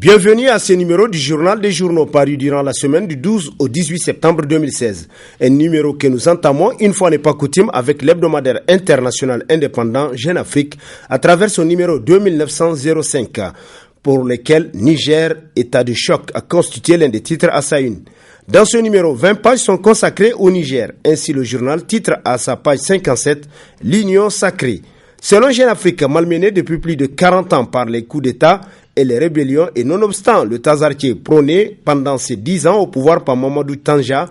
Bienvenue à ce numéro du Journal des Journaux paru durant la semaine du 12 au 18 septembre 2016. Un numéro que nous entamons une fois n'est pas coutume avec l'hebdomadaire international indépendant Jeune Afrique à travers son numéro 2905 pour lequel Niger, état de choc, a constitué l'un des titres à sa une. Dans ce numéro, 20 pages sont consacrées au Niger. Ainsi, le journal titre à sa page 57 « L'Union sacrée ». Selon Jeune Afrique, malmené depuis plus de 40 ans par les coups d'État et les rébellions, et nonobstant le Tazartier prôné pendant ces 10 ans au pouvoir par Mamadou Tanja,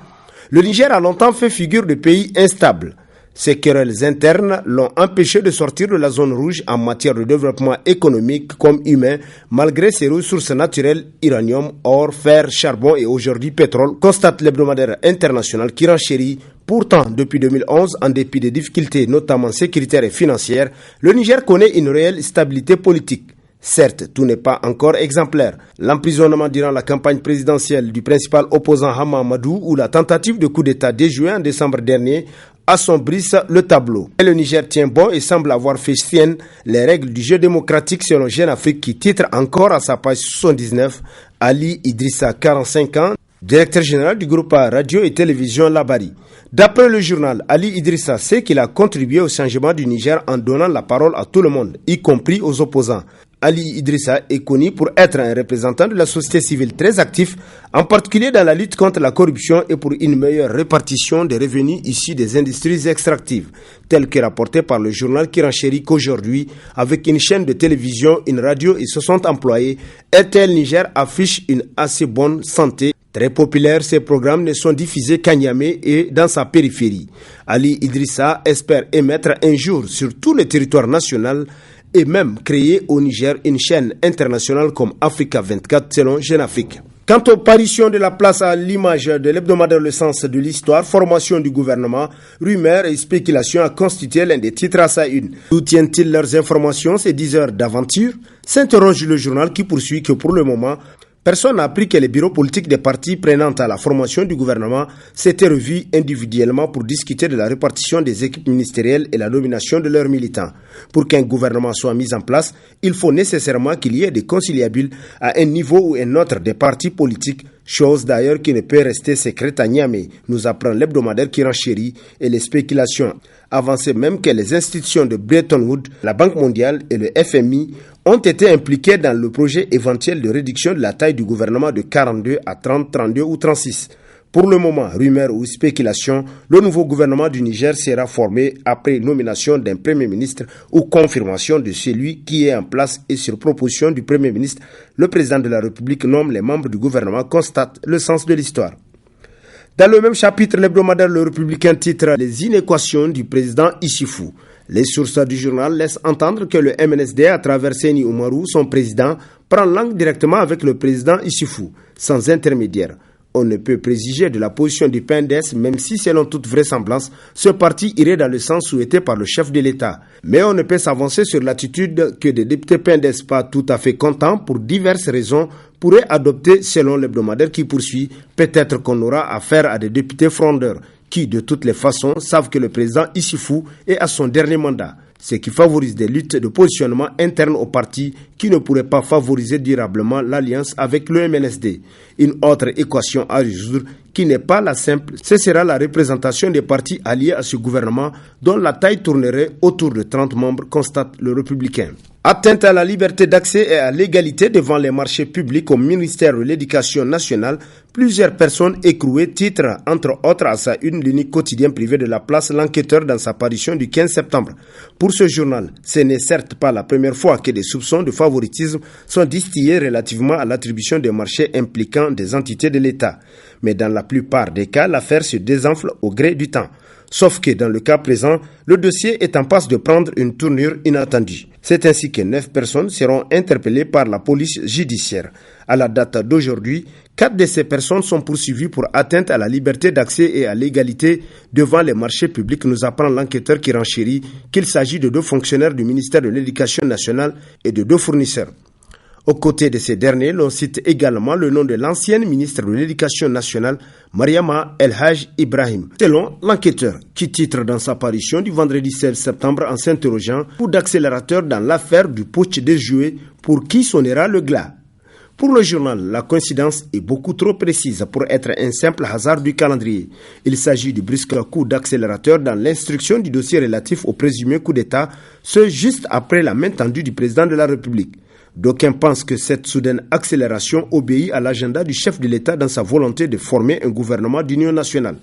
le Niger a longtemps fait figure de pays instable. Ces querelles internes l'ont empêché de sortir de la zone rouge en matière de développement économique comme humain, malgré ses ressources naturelles, uranium, or, fer, charbon et aujourd'hui pétrole, constate l'hebdomadaire international qui renchérit. Pourtant, depuis 2011, en dépit des difficultés, notamment sécuritaires et financières, le Niger connaît une réelle stabilité politique. Certes, tout n'est pas encore exemplaire. L'emprisonnement durant la campagne présidentielle du principal opposant Hama Amadou ou la tentative de coup d'État déjouée en décembre dernier assombrissent le tableau. Et le Niger tient bon et semble avoir fait sienne les règles du jeu démocratique selon Jeune Afrique qui titre encore à sa page 79 Ali Idrissa, 45 ans, directeur général du groupe Radio et Télévision Labari. D'après le journal, Ali Idrissa sait qu'il a contribué au changement du Niger en donnant la parole à tout le monde, y compris aux opposants. Ali Idrissa est connu pour être un représentant de la société civile très actif, en particulier dans la lutte contre la corruption et pour une meilleure répartition des revenus issus des industries extractives, tel que rapporté par le journal qui renchérit qu'aujourd'hui, avec une chaîne de télévision, une radio et 60 employés, RTL Niger affiche une assez bonne santé. Très populaires, ces programmes ne sont diffusés qu'à Niamey et dans sa périphérie. Ali Idrissa espère émettre un jour sur tout le territoire national et même créer au Niger une chaîne internationale comme Africa 24 selon Jeune Afrique. Quant aux parutions de la place à l'image de l'hebdomadaire Le Sens de l'Histoire, formation du gouvernement, rumeurs et spéculations a constitué l'un des titres à sa une. D'où tiennent-ils leurs informations ces 10 heures d'aventure? S'interroge le journal qui poursuit que pour le moment, personne n'a appris que les bureaux politiques des partis prenant à la formation du gouvernement s'étaient revus individuellement pour discuter de la répartition des équipes ministérielles et la nomination de leurs militants. Pour qu'un gouvernement soit mis en place, il faut nécessairement qu'il y ait des conciliabules à un niveau ou un autre des partis politiques, chose d'ailleurs qui ne peut rester secrète à Niamey, nous apprend l'hebdomadaire qui renchérit, et les spéculations avançaient même que les institutions de Bretton Woods, la Banque mondiale et le FMI ont été impliqués dans le projet éventuel de réduction de la taille du gouvernement de 42 à 30, 32 ou 36. Pour le moment, rumeurs ou spéculations, le nouveau gouvernement du Niger sera formé après nomination d'un Premier ministre ou confirmation de celui qui est en place et sur proposition du Premier ministre, le président de la République nomme les membres du gouvernement, constate le sens de l'histoire. Dans le même chapitre, l'hebdomadaire Le Républicain titre « Les inéquations du président Issoufou ». Les sources du journal laissent entendre que le MNSD, à travers Seni Oumarou, son président, prend langue directement avec le président Issoufou, sans intermédiaire. On ne peut préjuger de la position du PNDS, même si, selon toute vraisemblance, ce parti irait dans le sens souhaité par le chef de l'État. Mais on ne peut s'avancer sur l'attitude que des députés PNDS pas tout à fait contents pour diverses raisons pourraient adopter, selon l'hebdomadaire qui poursuit, peut-être qu'on aura affaire à des députés frondeurs, qui, de toutes les façons, savent que le président Issoufou est à son dernier mandat, ce qui favorise des luttes de positionnement internes au parti qui ne pourraient pas favoriser durablement l'alliance avec le MNSD. Une autre équation à résoudre, qui n'est pas la simple, ce sera la représentation des partis alliés à ce gouvernement dont la taille tournerait autour de 30 membres, constate le Républicain. Atteinte à la liberté d'accès et à l'égalité devant les marchés publics au ministère de l'Éducation nationale, plusieurs personnes écrouées titrent entre autres à sa une l'unique quotidien privé de la place L'Enquêteur dans sa parution du 15 septembre. Pour ce journal, ce n'est certes pas la première fois que des soupçons de favoritisme sont distillés relativement à l'attribution des marchés impliquant des entités de l'État. Mais dans la plupart des cas, l'affaire se désenfle au gré du temps. Sauf que dans le cas présent, le dossier est en passe de prendre une tournure inattendue. C'est ainsi que 9 personnes seront interpellées par la police judiciaire. À la date d'aujourd'hui, 4 de ces personnes sont poursuivies pour atteinte à la liberté d'accès et à l'égalité devant les marchés publics, nous apprend l'enquêteur qui renchérit qu'il s'agit de 2 fonctionnaires du ministère de l'Éducation nationale et de 2 fournisseurs. Aux côtés de ces derniers, l'on cite également le nom de l'ancienne ministre de l'Éducation nationale, Mariama El Haj Ibrahim, selon l'enquêteur, qui titre dans sa parution du vendredi 16 septembre en s'interrogeant pour d'accélérateur dans l'affaire du putsch des jouets pour qui sonnera le glas. Pour le journal, la coïncidence est beaucoup trop précise pour être un simple hasard du calendrier. Il s'agit du brusque coup d'accélérateur dans l'instruction du dossier relatif au présumé coup d'État, ce juste après la main tendue du président de la République. D'aucuns pensent que cette soudaine accélération obéit à l'agenda du chef de l'État dans sa volonté de former un gouvernement d'union nationale.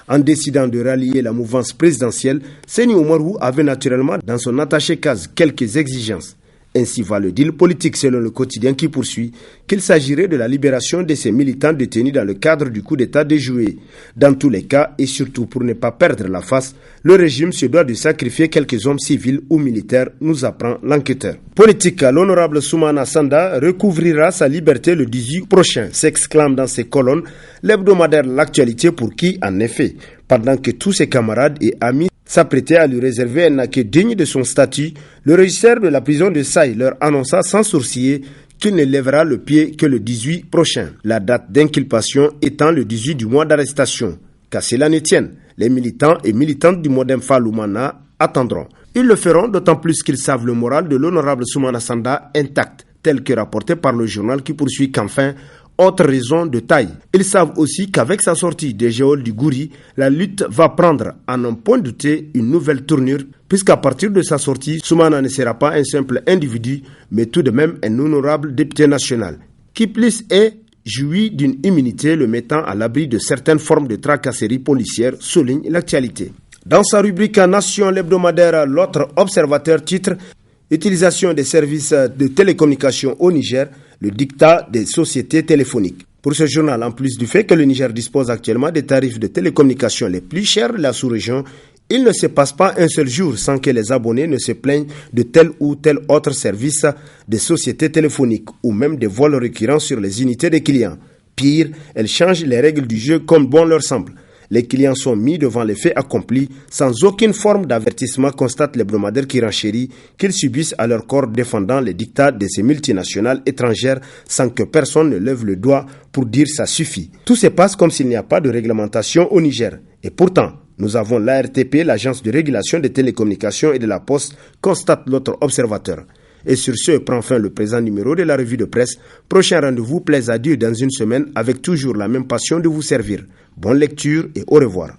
En décidant de rallier la mouvance présidentielle, Seni Oumarou avait naturellement dans son attaché-case quelques exigences. Ainsi va le deal politique selon le quotidien qui poursuit qu'il s'agirait de la libération de ces militants détenus dans le cadre du coup d'État déjoué. Dans tous les cas, et surtout pour ne pas perdre la face, le régime se doit de sacrifier quelques hommes civils ou militaires, nous apprend l'enquêteur. Politique, l'honorable Soumana Sanda recouvrira sa liberté le 18 prochain, s'exclame dans ses colonnes l'hebdomadaire L'actualité pour qui, en effet, pendant que tous ses camarades et amis s'apprêtait à lui réserver un accueil digne de son statut, le régisseur de la prison de Saï leur annonça sans sourciller qu'il ne lèvera le pied que le 18 prochain, la date d'inculpation étant le 18 du mois d'arrestation. Qu'à cela ne tienne, les militants et militantes du Modem Faloumana attendront. Ils le feront d'autant plus qu'ils savent le moral de l'honorable Soumana Sanda intact, tel que rapporté par le journal qui poursuit qu'enfin, autre raison de taille. Ils savent aussi qu'avec sa sortie des geôles du Gouri, la lutte va prendre, à n'en point douter, une nouvelle tournure, puisqu'à partir de sa sortie, Soumana ne sera pas un simple individu, mais tout de même un honorable député national, qui plus est jouit d'une immunité le mettant à l'abri de certaines formes de tracasseries policières, souligne l'actualité. Dans sa rubrique Nation l'hebdomadaire, l'autre observateur titre « Utilisation des services de télécommunication au Niger », le dictat des sociétés téléphoniques. Pour ce journal, en plus du fait que le Niger dispose actuellement des tarifs de télécommunication les plus chers de la sous-région, il ne se passe pas un seul jour sans que les abonnés ne se plaignent de tel ou tel autre service des sociétés téléphoniques ou même des vols récurrents sur les unités des clients. Pire, elles changent les règles du jeu comme bon leur semble. Les clients sont mis devant les faits accomplis sans aucune forme d'avertissement, constate l'hebdomadaire qui renchérit qu'ils subissent à leur corps défendant les dictats de ces multinationales étrangères sans que personne ne lève le doigt pour dire ça suffit. Tout se passe comme s'il n'y a pas de réglementation au Niger. Et pourtant, nous avons l'ARTP, l'agence de régulation des télécommunications et de la poste, constate l'autre observateur. Et sur ce prend fin le présent numéro de la revue de presse. Prochain rendez-vous, plaise à Dieu dans une semaine avec toujours la même passion de vous servir. Bonne lecture et au revoir.